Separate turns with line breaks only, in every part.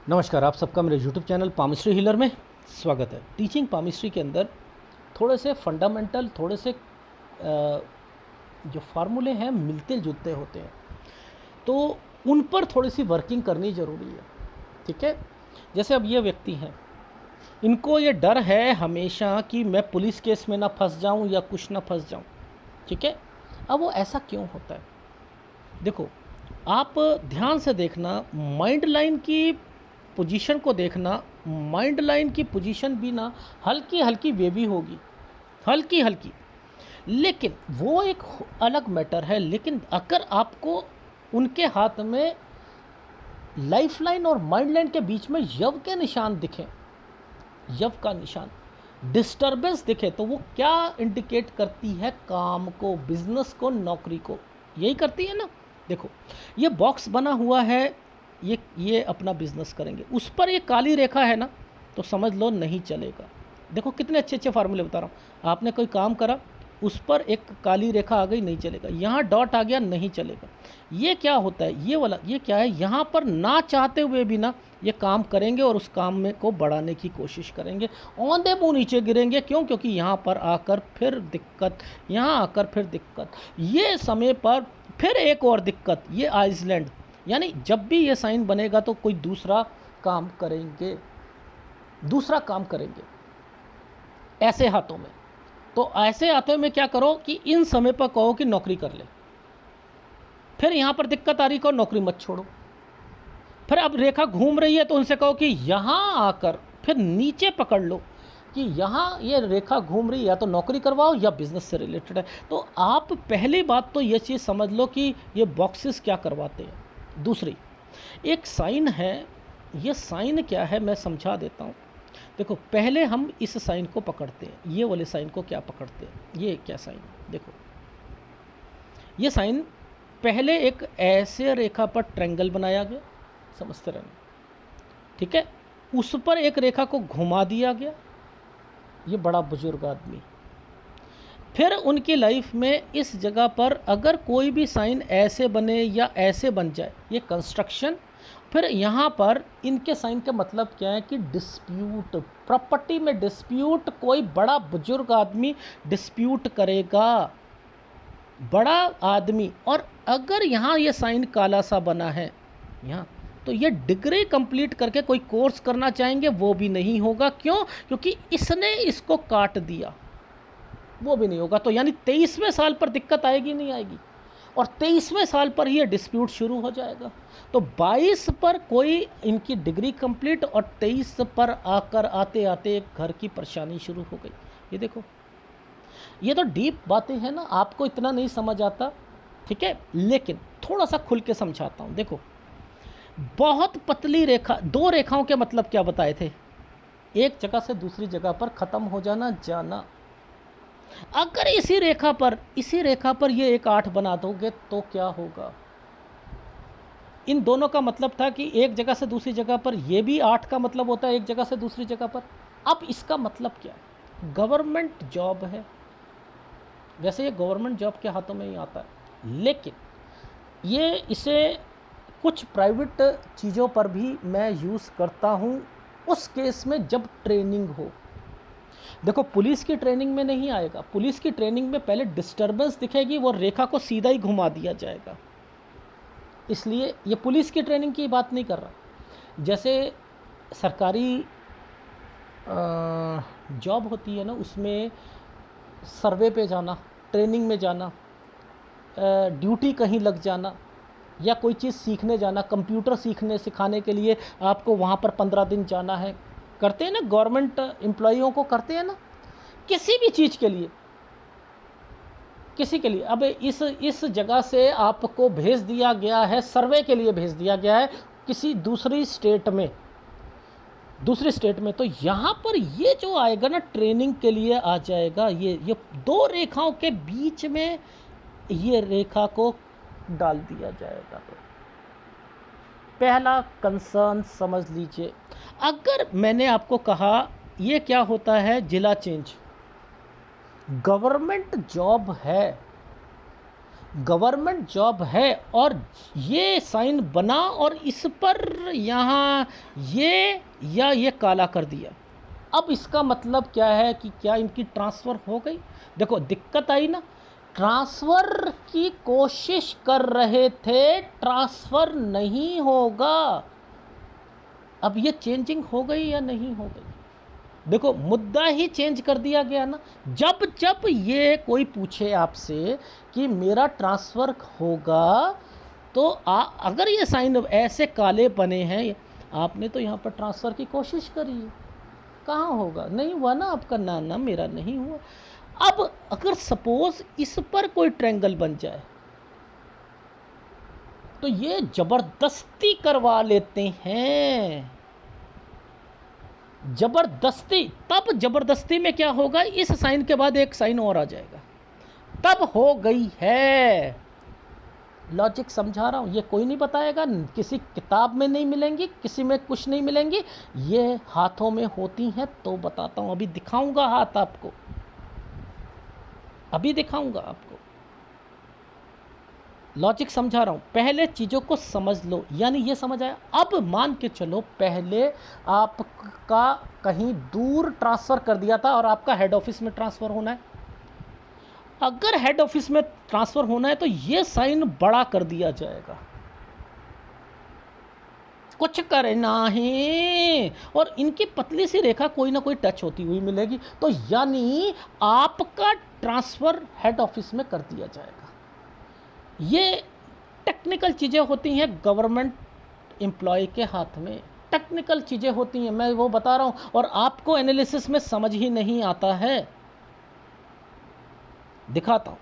नमस्कार, आप सबका मेरे यूट्यूब चैनल पामिस्ट्री हीलर में स्वागत है। टीचिंग पामिस्ट्री के अंदर थोड़े से फंडामेंटल, थोड़े से जो फार्मूले हैं मिलते जुलते होते हैं, तो उन पर थोड़ी सी वर्किंग करनी ज़रूरी है। ठीक है, जैसे अब ये व्यक्ति हैं, इनको ये डर है हमेशा कि मैं पुलिस केस में ना फंस जाऊं या कुछ ना फंस जाऊं। ठीक है, अब वो ऐसा क्यों होता है? देखो, आप ध्यान से देखना, माइंड लाइन की पोजीशन को देखना। माइंड लाइन की पोजीशन भी ना हल्की हल्की वेवी होगी, हल्की हल्की, लेकिन वो एक अलग मैटर है। लेकिन अगर आपको उनके हाथ में लाइफ लाइन और माइंड लाइन के बीच में यव के निशान दिखें, यव का निशान, डिस्टर्बेंस दिखे, तो वो क्या इंडिकेट करती है? काम को, बिजनेस को, नौकरी को, यही करती है ना। देखो, ये बॉक्स बना हुआ है, ये अपना बिजनेस करेंगे, उस पर ये काली रेखा है ना, तो समझ लो नहीं चलेगा। देखो कितने अच्छे अच्छे फार्मूले बता रहा हूँ। आपने कोई काम करा, उस पर एक काली रेखा आ गई, नहीं चलेगा। यहाँ डॉट आ गया, नहीं चलेगा। ये क्या होता है? ये वाला, ये क्या है? यहाँ पर ना चाहते हुए भी ना ये काम करेंगे और उस काम में को बढ़ाने की कोशिश करेंगे, औंधे मुँह नीचे गिरेंगे। क्यों? क्योंकि यहाँ पर आकर फिर दिक्कत, यहाँ आकर फिर दिक्कत, ये समय पर फिर एक और दिक्कत, ये आइसलैंड। यानी जब भी ये साइन बनेगा तो कोई दूसरा काम करेंगे, दूसरा काम करेंगे ऐसे हाथों में। तो ऐसे हाथों में क्या करो कि इन समय पर कहो कि नौकरी कर ले, फिर यहाँ पर दिक्कत आ रही को नौकरी मत छोड़ो। फिर अब रेखा घूम रही है तो उनसे कहो कि यहाँ आकर फिर नीचे पकड़ लो कि यहाँ ये रेखा घूम रही है, या तो नौकरी करवाओ या बिजनेस से रिलेटेड है। तो आप पहली बात तो ये चीज़ समझ लो कि ये बॉक्सेस क्या करवाते हैं। दूसरी एक साइन है, ये साइन क्या है मैं समझा देता हूँ। देखो, पहले हम इस साइन को पकड़ते हैं, ये वाले साइन को क्या पकड़ते हैं? ये क्या साइन है? देखो, ये साइन पहले एक ऐसे रेखा पर ट्रायंगल बनाया गया, समझते रहना। ठीक है, उस पर एक रेखा को घुमा दिया गया, ये बड़ा बुजुर्ग आदमी। फिर उनकी लाइफ में इस जगह पर अगर कोई भी साइन ऐसे बने या ऐसे बन जाए, ये कंस्ट्रक्शन। फिर यहाँ पर इनके साइन का मतलब क्या है कि डिस्प्यूट, प्रॉपर्टी में डिस्प्यूट, कोई बड़ा बुजुर्ग आदमी डिस्प्यूट करेगा, बड़ा आदमी। और अगर यहाँ ये साइन काला सा बना है यहाँ, तो ये डिग्री कंप्लीट करके कोई कोर्स करना चाहेंगे वो भी नहीं होगा। क्यों? क्योंकि इसने इसको काट दिया, वो भी नहीं होगा। तो यानी 23वें साल पर दिक्कत आएगी, नहीं आएगी, और 23वें साल पर ही ये डिस्प्यूट शुरू हो जाएगा। तो 22 पर कोई इनकी डिग्री कंप्लीट, और 23 पर आकर आते आते एक घर की परेशानी शुरू हो गई। ये देखो, ये तो डीप बातें हैं ना, आपको इतना नहीं समझ आता। ठीक है, लेकिन थोड़ा सा खुल के समझाता हूँ। देखो, बहुत पतली रेखा, दो रेखाओं के मतलब क्या बताए थे? एक जगह से दूसरी जगह पर ख़त्म हो जाना, जाना। अगर इसी रेखा पर ये एक 8 बना दोगे तो क्या होगा? इन दोनों का मतलब था कि एक जगह से दूसरी जगह पर, ये भी 8 का मतलब होता है एक जगह से दूसरी जगह पर। अब इसका मतलब क्या है? गवर्नमेंट जॉब है, वैसे ये गवर्नमेंट जॉब के हाथों में ही आता है, लेकिन ये इसे कुछ प्राइवेट चीज़ों पर भी मैं यूज़ करता हूँ, उस केस में जब ट्रेनिंग हो। देखो, पुलिस की ट्रेनिंग में नहीं आएगा। पुलिस की ट्रेनिंग में पहले डिस्टर्बेंस दिखेगी, वो रेखा को सीधा ही घुमा दिया जाएगा। इसलिए ये पुलिस की ट्रेनिंग की बात नहीं कर रहा। जैसे सरकारी जॉब होती है ना, उसमें सर्वे पे जाना, ट्रेनिंग में जाना, ड्यूटी कहीं लग जाना, या कोई चीज़ सीखने जाना, कंप्यूटर सीखने सिखाने के लिए आपको वहाँ पर 15 दिन जाना है, करते हैं ना गवर्नमेंट एम्प्लॉइयों को, करते हैं ना, किसी भी चीज़ के लिए, किसी के लिए। अब इस जगह से आपको भेज दिया गया है, सर्वे के लिए भेज दिया गया है किसी दूसरी स्टेट में, तो यहाँ पर ये जो आएगा ना, ट्रेनिंग के लिए आ जाएगा। ये दो रेखाओं के बीच में ये रेखा को डाल दिया जाएगा। तो पहला कंसर्न समझ लीजिए। अगर मैंने आपको कहा ये क्या होता है, जिला चेंज, गवर्नमेंट जॉब है, गवर्नमेंट जॉब है और ये साइन बना और इस पर यहाँ ये या ये काला कर दिया। अब इसका मतलब क्या है कि क्या इनकी ट्रांसफ़र हो गई? देखो दिक्कत आई ना, ट्रांसफ़र की कोशिश कर रहे थे, ट्रांसफ़र नहीं होगा। अब ये चेंजिंग हो गई या नहीं हो गई? देखो मुद्दा ही चेंज कर दिया गया ना। जब जब ये कोई पूछे आपसे कि मेरा ट्रांसफ़र होगा तो अगर ये साइन ऐसे काले बने हैं, आपने तो यहाँ पर ट्रांसफ़र की कोशिश करी है, कहाँ होगा? नहीं हुआ ना आपका, ना मेरा नहीं हुआ। अब अगर सपोज इस पर कोई ट्रायंगल बन जाए तो ये ज़बरदस्ती करवा लेते हैं, ज़बरदस्ती। तब ज़बरदस्ती में क्या होगा, इस साइन के बाद एक साइन और आ जाएगा, तब हो गई है। लॉजिक समझा रहा हूँ, ये कोई नहीं बताएगा, किसी किताब में नहीं मिलेंगी, किसी में कुछ नहीं मिलेंगी, ये हाथों में होती हैं। तो बताता हूँ, अभी दिखाऊंगा हाथ आपको, अभी दिखाऊंगा आपको। लॉजिक समझा रहा हूँ, पहले चीज़ों को समझ लो, यानी ये समझ आया। अब मान के चलो पहले आपका कहीं दूर ट्रांसफ़र कर दिया था और आपका हेड ऑफिस में ट्रांसफ़र होना है। अगर हेड ऑफिस में ट्रांसफ़र होना है तो ये साइन बड़ा कर दिया जाएगा, कुछ करना है, और इनकी पतली सी रेखा कोई ना कोई टच होती हुई मिलेगी, तो यानी आपका ट्रांसफ़र हेड ऑफिस में कर दिया जाएगा। ये टेक्निकल चीज़ें होती हैं गवर्नमेंट एम्प्लॉय के हाथ में, टेक्निकल चीज़ें होती हैं, मैं वो बता रहा हूँ, और आपको एनालिसिस में समझ ही नहीं आता है। दिखाता हूँ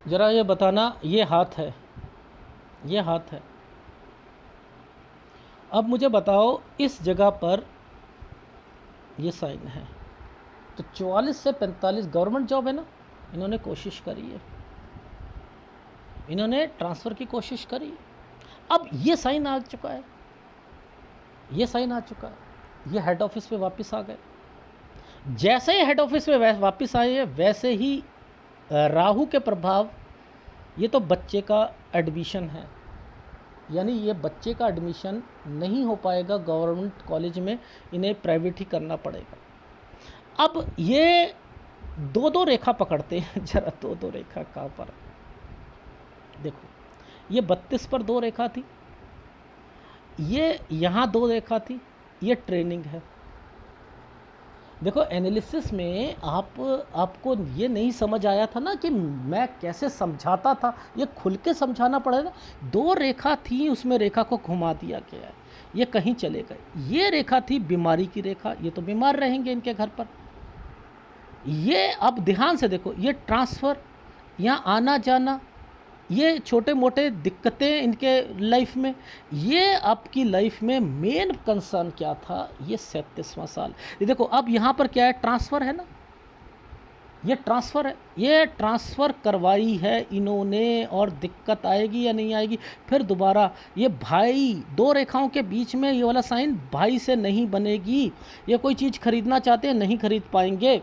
ज़रा, ये बताना, ये हाथ है, ये हाथ है। अब मुझे बताओ इस जगह पर ये साइन है, तो 44 से 45 गवर्नमेंट जॉब है ना, इन्होंने कोशिश करी है, इन्होंने ट्रांसफ़र की कोशिश करी। अब ये साइन आ चुका है, ये साइन आ चुका है, ये हेड ऑफिस पे वापस आ गए। जैसे ही हेड ऑफिस पे वापस आए हैं, वैसे ही राहु के प्रभाव, ये तो बच्चे का एडमिशन है, यानी ये बच्चे का एडमिशन नहीं हो पाएगा गवर्नमेंट कॉलेज में, इन्हें प्राइवेट ही करना पड़ेगा। अब ये दो दो रेखा पकड़ते हैं, जरा दो दो रेखा कहाँ पर, देखो ये 32 पर दो रेखा थी, ये यहाँ दो रेखा थी, ये ट्रेनिंग है। देखो एनालिसिस में आपको ये नहीं समझ आया था ना कि मैं कैसे समझाता था, ये खुल के समझाना पड़ेगा। दो रेखा थी, उसमें रेखा को घुमा दिया गया है, ये कहीं चले गए। ये रेखा थी बीमारी की रेखा, ये तो बीमार रहेंगे इनके घर पर। ये अब ध्यान से देखो, ये ट्रांसफ़र, यहाँ आना जाना, ये छोटे मोटे दिक्कतें इनके लाइफ में, ये आपकी लाइफ में मेन कंसर्न क्या था, ये 37वां साल। ये देखो अब यहाँ पर क्या है, ट्रांसफ़र है ना, ये ट्रांसफ़र है, ये ट्रांसफ़र करवाई है इन्होंने, और दिक्कत आएगी या नहीं आएगी फिर दोबारा। ये भाई, दो रेखाओं के बीच में ये वाला साइन भाई से नहीं बनेगी। ये कोई चीज़ खरीदना चाहते हैं, नहीं खरीद पाएंगे,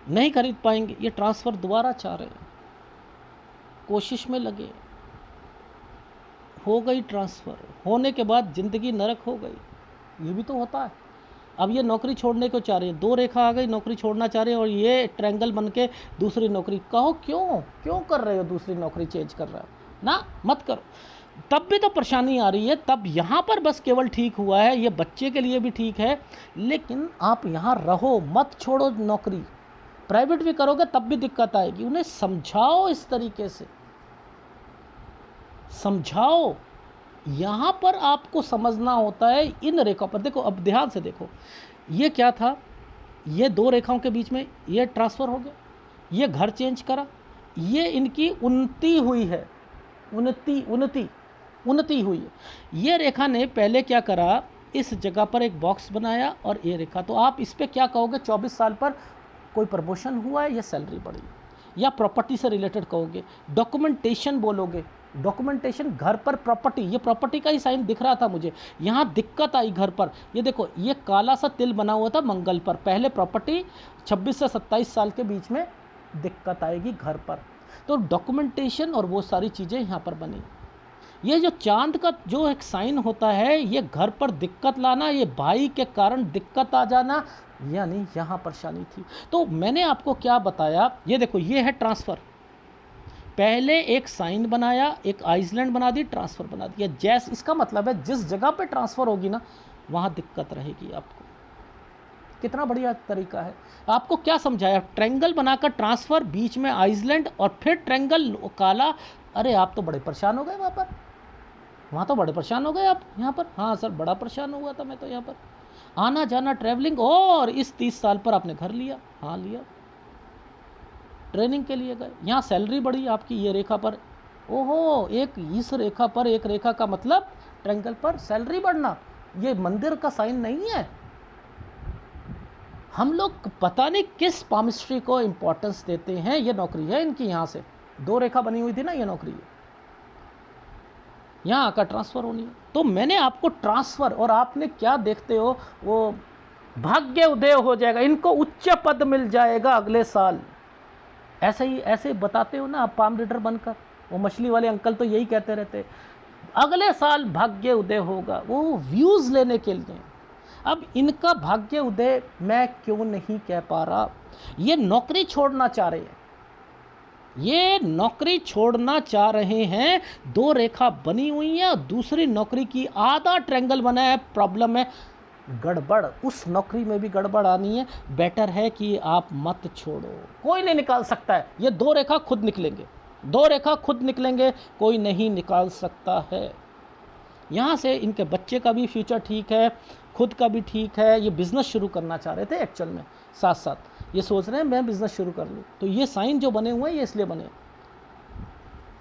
नहीं खरीद पाएंगे। ये ट्रांसफ़र दोबारा चाह रहे हैं, कोशिश में लगे, हो गई ट्रांसफ़र, होने के बाद ज़िंदगी नरक हो गई, ये भी तो होता है। अब ये नौकरी छोड़ने को चाह रहे हैं, दो रेखा आ गई, नौकरी छोड़ना चाह रहे हैं, और ये ट्रायंगल बन के दूसरी नौकरी। कहो क्यों कर रहे हो, दूसरी नौकरी चेंज कर रहे हो ना, मत करो। तब भी तो परेशानी आ रही है, तब यहाँ पर बस केवल ठीक हुआ है, ये बच्चे के लिए भी ठीक है, लेकिन आप यहाँ रहो, मत छोड़ो नौकरी। प्राइवेट भी करोगे तब भी दिक्कत आएगी। उन्हें समझाओ, इस तरीके से समझाओ। यहाँ पर आपको समझना होता है इन रेखाओं पर। देखो अब ध्यान से देखो, ये क्या था, ये दो रेखाओं के बीच में ये ट्रांसफ़र हो गया, ये घर चेंज करा, ये इनकी उन्नति हुई है, उन्नति हुई है। ये रेखा ने पहले क्या करा, इस जगह पर एक बॉक्स बनाया, और ये रेखा, तो आप इस पर क्या कहोगे, 24 साल पर कोई प्रमोशन हुआ है या सैलरी बढ़ी, या प्रॉपर्टी से रिलेटेड कहोगे, डॉक्यूमेंटेशन बोलोगे, डॉक्यूमेंटेशन, घर पर प्रॉपर्टी, ये प्रॉपर्टी का ही साइन दिख रहा था मुझे, यहाँ दिक्कत आई घर पर। ये देखो, ये काला सा तिल बना हुआ था मंगल पर, पहले प्रॉपर्टी 26 से 27 साल के बीच में दिक्कत आएगी घर पर। तो डॉक्यूमेंटेशन और वो सारी चीज़ें यहाँ पर बनी। ये जो चांद का जो एक साइन होता है, ये घर पर दिक्कत लाना, ये भाई के कारण दिक्कत आ जाना, यानी यहाँ परेशानी थी। तो मैंने आपको क्या बताया, ये देखो ये है ट्रांसफ़र। पहले एक साइन बनाया, एक आइसलैंड बना दी, ट्रांसफ़र बना दिया। जैस इसका मतलब है जिस जगह पे ट्रांसफ़र होगी ना, वहाँ दिक्कत रहेगी आपको। कितना बढ़िया तरीका है। आपको क्या समझाया, ट्रायंगल बनाकर ट्रांसफ़र, बीच में आइसलैंड और फिर ट्रायंगल काला। अरे आप तो बड़े परेशान हो गए वहाँ तो बड़े परेशान हो गए आप यहाँ पर। हाँ सर, बड़ा परेशान हुआ था मैं तो यहाँ पर। आना जाना ट्रैवलिंग, और इस 30 साल पर आपने घर लिया। हाँ लिया, ट्रेनिंग के लिए गए। यहाँ सैलरी बढ़ी आपकी, ये रेखा पर। ओहो, एक इस रेखा पर, एक रेखा का मतलब ट्रायंगल पर सैलरी बढ़ना। ये मंदिर का साइन नहीं है। हम लोग पता नहीं किस पामिस्ट्री को इम्पोर्टेंस देते हैं। ये नौकरी है इनकी, यहाँ से 2 रेखा बनी हुई थी ना, ये नौकरी है। यहाँ आकर ट्रांसफ़र होनी है। तो मैंने आपको ट्रांसफ़र, और आपने क्या देखते हो, वो भाग्य उदय हो जाएगा, इनको उच्च पद मिल जाएगा अगले साल। ऐसे ही ऐसे बताते हो ना आप पाम रीडर बनकर। वो मछली वाले अंकल तो यही कहते रहते, अगले साल भाग्य उदय होगा, वो व्यूज़ लेने के लिए। अब इनका भाग्य उदय मैं क्यों नहीं कह पा रहा। ये नौकरी छोड़ना चाह रहे हैं, ये नौकरी छोड़ना चाह रहे हैं। 2 रेखा बनी हुई है, दूसरी नौकरी की आधा ट्रायंगल बना है। प्रॉब्लम है गड़बड़, उस नौकरी में भी गड़बड़ आनी है। बेटर है कि आप मत छोड़ो, कोई नहीं निकाल सकता है। ये 2 रेखा खुद निकलेंगे, 2 रेखा खुद निकलेंगे, कोई नहीं निकाल सकता है। यहाँ से इनके बच्चे का भी फ्यूचर ठीक है, खुद का भी ठीक है। ये बिज़नेस शुरू करना चाह रहे थे एक्चुअल में, साथ साथ ये सोच रहे हैं मैं बिज़नेस शुरू कर लूँ। तो ये साइन जो बने हुए हैं ये इसलिए बने।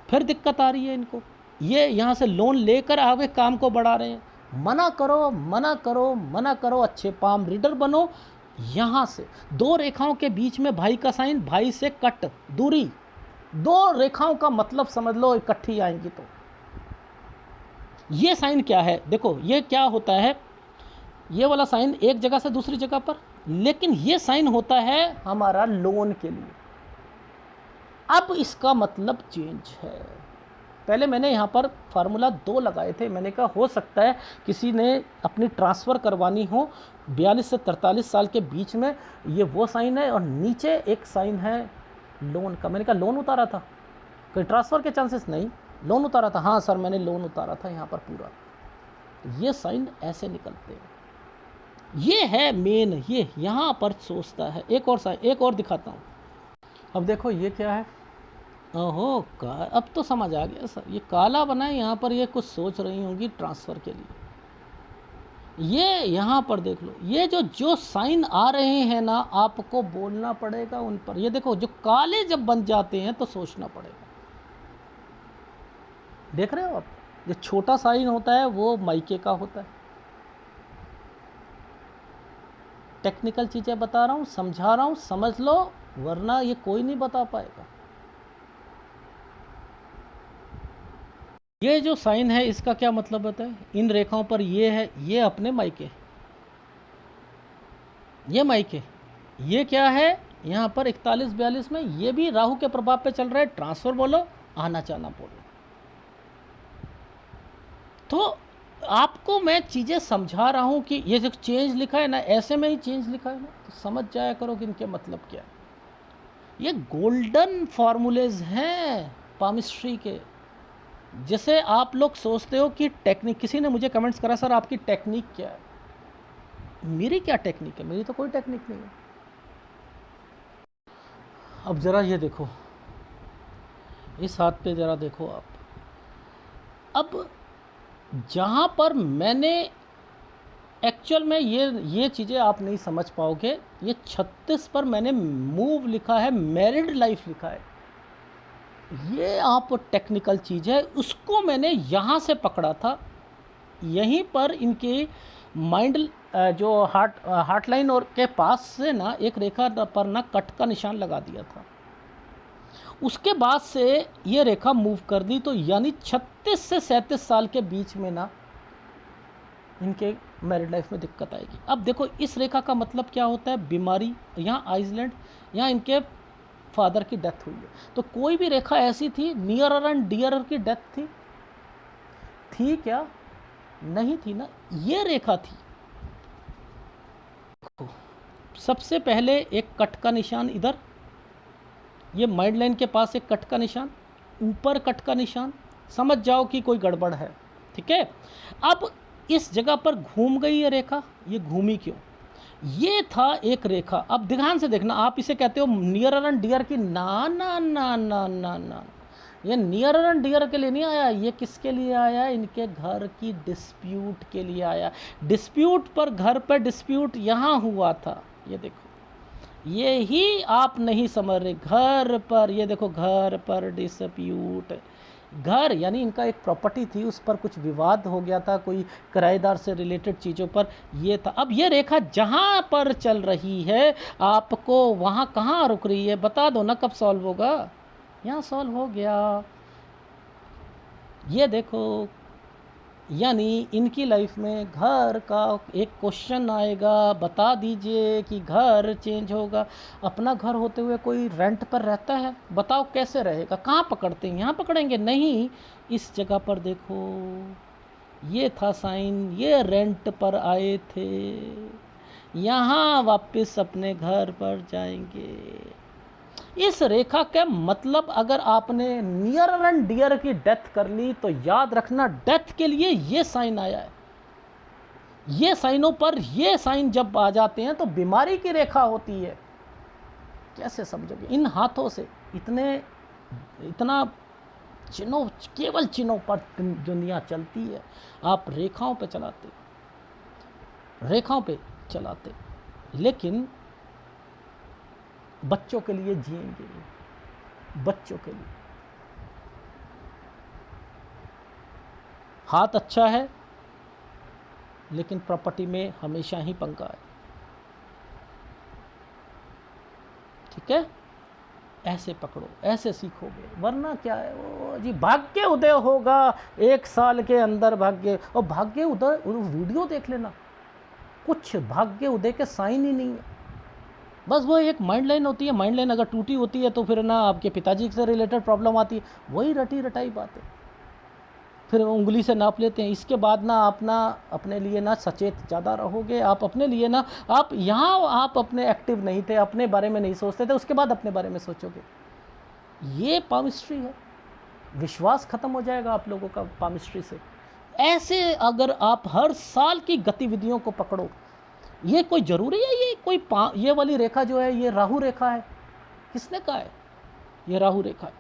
फिर दिक्कत आ रही है इनको, ये यहाँ से लोन लेकर आगे काम को बढ़ा रहे हैं। मना करो, मना करो, मना करो, अच्छे पाम रीडर बनो। यहाँ से 2 रेखाओं के बीच में भाई का साइन, भाई से कट दूरी, 2 रेखाओं का मतलब समझ लो इकट्ठी आएंगी। तो ये साइन क्या है, देखो ये क्या होता है, ये वाला साइन एक जगह से दूसरी जगह पर, लेकिन ये साइन होता है हमारा लोन के लिए। अब इसका मतलब चेंज है। पहले मैंने यहाँ पर फार्मूला 2 लगाए थे। मैंने कहा हो सकता है किसी ने अपनी ट्रांसफ़र करवानी हो 42 से 43 साल के बीच में। ये वो साइन है, और नीचे एक साइन है लोन का। मैंने कहा लोन उतारा था, कोई ट्रांसफ़र के चांसेस नहीं, लोन उतारा था। हाँ सर, मैंने लोन उतारा था यहाँ पर पूरा। ये साइन ऐसे निकलते हैं। ये है मेन, ये यहाँ पर सोचता है। एक और साइन, एक और दिखाता हूँ। अब देखो ये क्या है, ओहो अब तो समझ आ गया सर। ये काला बना है यहाँ पर, ये कुछ सोच रही होंगी ट्रांसफ़र के लिए। ये यहाँ पर देख लो, ये जो जो साइन आ रहे हैं ना, आपको बोलना पड़ेगा उन पर। ये देखो जो काले जब बन जाते हैं तो सोचना पड़ेगा। देख रहे हो आप, जो छोटा साइन होता है वो मायके का होता है। टेक्निकल चीज़ें बता रहा हूँ, समझा रहा हूँ, समझ लो, वरना ये कोई नहीं बता पाएगा। ये जो साइन है इसका क्या मतलब होता है, इन रेखाओं पर ये है, ये अपने मायके, ये मायके। ये क्या है यहाँ पर 41-42 में, ये भी राहु के प्रभाव पे चल रहा है। ट्रांसफ़र बोलो, आना जाना बोलो। तो आपको मैं चीज़ें समझा रहा हूँ कि ये जो चेंज लिखा है ना, ऐसे में ही चेंज लिखा है ना, तो समझ जाया करो कि इनके मतलब क्या है। ये गोल्डन फार्मूलेज हैं पामिस्ट्री के। जैसे आप लोग सोचते हो कि टेक्निक, किसी ने मुझे कमेंट्स करा सर आपकी टेक्निक क्या है। मेरी क्या टेक्निक है, मेरी तो कोई टेक्निक नहीं है। अब ज़रा ये देखो, इस हाथ पे ज़रा देखो आप। अब जहाँ पर मैंने एक्चुअल में ये चीज़ें आप नहीं समझ पाओगे। ये 36 पर मैंने मूव लिखा है, मैरिड लाइफ लिखा है। ये आप टेक्निकल चीज़ है, उसको मैंने यहाँ से पकड़ा था। यहीं पर इनके माइंड जो हार्ट लाइन और के पास से ना एक रेखा पर ना कट का निशान लगा दिया था। उसके बाद से ये रेखा मूव कर दी, तो यानी 36 से 37 साल के बीच में ना इनके मैरिड लाइफ में दिक्कत आएगी। अब देखो इस रेखा का मतलब क्या होता है, बीमारी। यहाँ आइसलैंड, यहाँ इनके फादर की डेथ हुई है। तो कोई भी रेखा ऐसी थी नियरर एंड डियरर की डेथ थी क्या? नहीं थी ना, ये रेखा थी। सबसे पहले एक कट का निशान इधर, ये माइंड लाइन के पास एक कट का निशान, ऊपर कट का निशान, समझ जाओ कि कोई गड़बड़ है। ठीक है, अब इस जगह पर घूम गई ये रेखा, ये घूमी क्यों? ये था एक रेखा। अब ध्यान से देखना, आप इसे कहते हो नियरर एंड डियर की, ना ना ना ना ना ना, ये नियरर एंड डियर के लिए नहीं आया, ये किसके लिए आया? इनके घर की डिस्प्यूट के लिए आया। डिस्प्यूट पर, घर पर डिस्प्यूट यहाँ हुआ था, ये देखो, ये ही आप नहीं समझ रहे। घर पर, ये देखो, घर पर डिस्प्यूट, घर यानी इनका एक प्रॉपर्टी थी, उस पर कुछ विवाद हो गया था, कोई किराएदार से रिलेटेड चीज़ों पर ये था। अब ये रेखा जहाँ पर चल रही है, आपको वहाँ कहाँ रुक रही है, बता दो ना, कब सॉल्व होगा? यहाँ सॉल्व हो गया। ये देखो, यानी इनकी लाइफ में घर का एक क्वेश्चन आएगा, बता दीजिए कि घर चेंज होगा। अपना घर होते हुए कोई रेंट पर रहता है, बताओ कैसे रहेगा? कहाँ पकड़ते हैं? यहाँ पकड़ेंगे नहीं, इस जगह पर देखो, ये था साइन, ये रेंट पर आए थे, यहाँ वापस अपने घर पर जाएंगे। इस रेखा का मतलब, अगर आपने नियर एंड डियर की डेथ कर ली तो याद रखना, डेथ के लिए ये साइन आया है। ये साइनों पर, ये साइन जब आ जाते हैं तो बीमारी की रेखा होती है। कैसे समझोगे? इन हाथों से इतना चिन्हों, केवल चिन्हों पर दुनिया चलती है। आप रेखाओं पे चलाते, रेखाओं पे चलाते, लेकिन बच्चों के लिए जिएंगे, बच्चों के लिए। हाथ अच्छा है, लेकिन प्रॉपर्टी में हमेशा ही पंगा है। ठीक है, ऐसे पकड़ो, ऐसे सीखोगे, वरना क्या है वो जी, भाग्य उदय होगा 1 साल के अंदर, भाग्य। और भाग्य उदय, वीडियो देख लेना, कुछ भाग्य उदय के साइन ही नहीं है। बस वो एक माइंड लाइन होती है, माइंड लाइन अगर टूटी होती है तो फिर ना आपके पिताजी से रिलेटेड प्रॉब्लम आती है, वही रटी रटाई बात है, फिर उंगली से नाप लेते हैं। इसके बाद ना आप ना अपने लिए ना सचेत ज़्यादा रहोगे, आप अपने लिए ना, आप यहाँ आप अपने एक्टिव नहीं थे, अपने बारे में नहीं सोचते थे, उसके बाद अपने बारे में सोचोगे। ये पामिस्ट्री है, विश्वास खत्म हो जाएगा आप लोगों का पामिस्ट्री से। ऐसे अगर आप हर साल की गतिविधियों को पकड़ो, ये कोई ज़रूरी है ये कोई ये वाली रेखा जो है ये राहु रेखा है? किसने कहा है ये राहु रेखा है?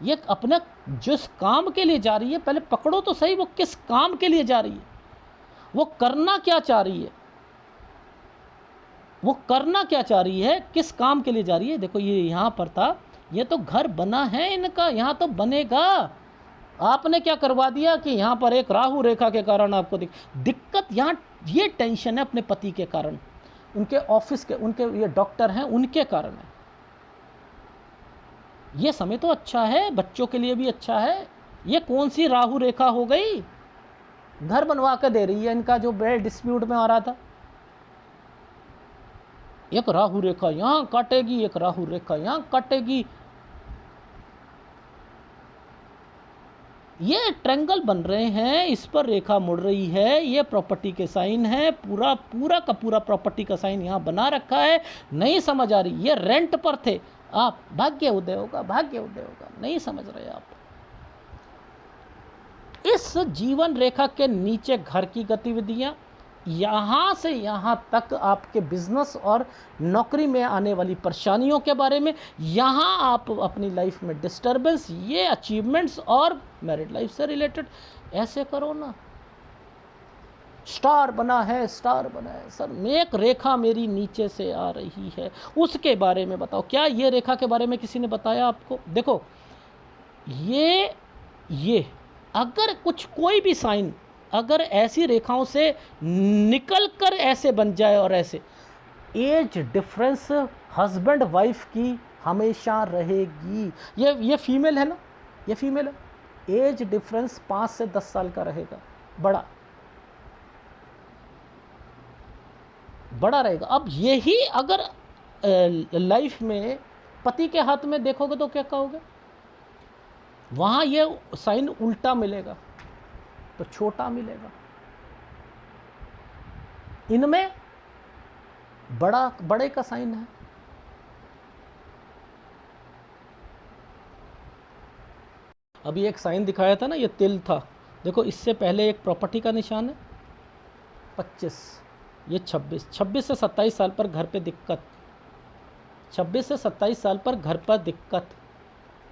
ये अपने जिस काम के लिए जा रही है, पहले पकड़ो तो सही, वो किस काम के लिए जा रही है, वो करना क्या चाह रही है, वो करना क्या चाह रही है, किस काम के लिए जा रही है। देखो, ये यहाँ पर था, ये तो घर बना है इनका, यहाँ तो बनेगा। आपने क्या करवा दिया कि यहाँ पर एक राहु रेखा के कारण आपको दिक्कत, यहाँ ये टेंशन है अपने पति के कारण, उनके ऑफिस के, उनके ये डॉक्टर हैं उनके कारण है। ये समय तो अच्छा है, बच्चों के लिए भी अच्छा है। ये कौन सी राहु रेखा हो गई? घर बनवा के दे रही है इनका जो बेड डिस्प्यूट में आ रहा था। एक राहु रेखा यहाँ काटेगी, एक राहु रेखा यहाँ काटेगी, ये ट्रायंगल बन रहे हैं, इस पर रेखा मुड़ रही है, ये प्रॉपर्टी के साइन है, पूरा पूरा का पूरा प्रॉपर्टी का साइन यहाँ बना रखा है। नहीं समझ आ रही, ये रेंट पर थे आप, भाग्य उदय होगा, भाग्य उदय होगा, नहीं समझ रहे आप। इस जीवन रेखा के नीचे घर की गतिविधियां, यहाँ से यहाँ तक आपके बिजनेस और नौकरी में आने वाली परेशानियों के बारे में, यहाँ आप अपनी लाइफ में डिस्टर्बेंस, ये अचीवमेंट्स और मैरिड लाइफ से रिलेटेड, ऐसे करो ना। स्टार बना है, स्टार बना है सर, एक रेखा मेरी नीचे से आ रही है, उसके बारे में बताओ। क्या ये रेखा के बारे में किसी ने बताया आपको? देखो, ये अगर कुछ कोई भी साइन अगर ऐसी रेखाओं से निकल कर ऐसे बन जाए, और ऐसे एज डिफरेंस हस्बैंड वाइफ की हमेशा रहेगी। ये फीमेल है ना, ये फीमेल है, एज डिफरेंस 5 से 10 साल का रहेगा, बड़ा रहेगा। अब यही अगर लाइफ में पति के हाथ में देखोगे तो क्या कहोगे? वहाँ ये साइन उल्टा मिलेगा तो छोटा मिलेगा। इनमें बड़े का साइन है। अभी एक साइन दिखाया था ना, ये तिल था, देखो इससे पहले एक प्रॉपर्टी का निशान है 25, ये 26 से 27 साल पर घर पे दिक्कत, 26 से 27 साल पर घर पर दिक्कत,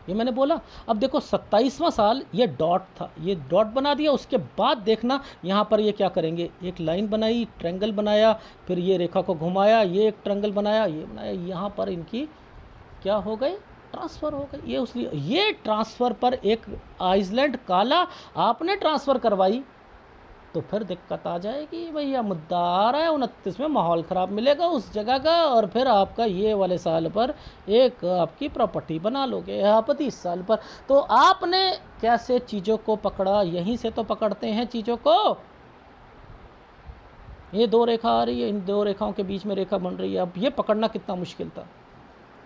ये मैंने बोला। अब देखो 27वां साल ये डॉट था, ये डॉट बना दिया, उसके बाद देखना यहाँ पर ये क्या करेंगे, एक लाइन बनाई, ट्रायंगल बनाया, फिर ये रेखा को घुमाया, ये एक ट्रायंगल बनाया, ये बनाया, यहाँ पर इनकी क्या हो गई, ट्रांसफ़र हो गई। ये उसलिए ये ट्रांसफ़र पर एक आइसलैंड काला आपने ट्रांसफ़र करवाई तो फिर दिक्कत आ जाएगी भैया, मुद्दा आ रहा है 29 में, माहौल ख़राब मिलेगा उस जगह का, और फिर आपका ये वाले साल पर एक आपकी प्रॉपर्टी बना लोगे आप 30 साल पर। तो आपने कैसे चीज़ों को पकड़ा, यहीं से तो पकड़ते हैं चीज़ों को। ये दो रेखा आ रही है, इन दो रेखाओं के बीच में रेखा बन रही है, अब ये पकड़ना कितना मुश्किल था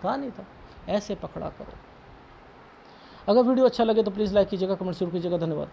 नहीं था, ऐसे पकड़ा करो। अगर वीडियो अच्छा लगे तो प्लीज़ लाइक कीजिएगा, कमेंट जरूर कीजिएगा। धन्यवाद।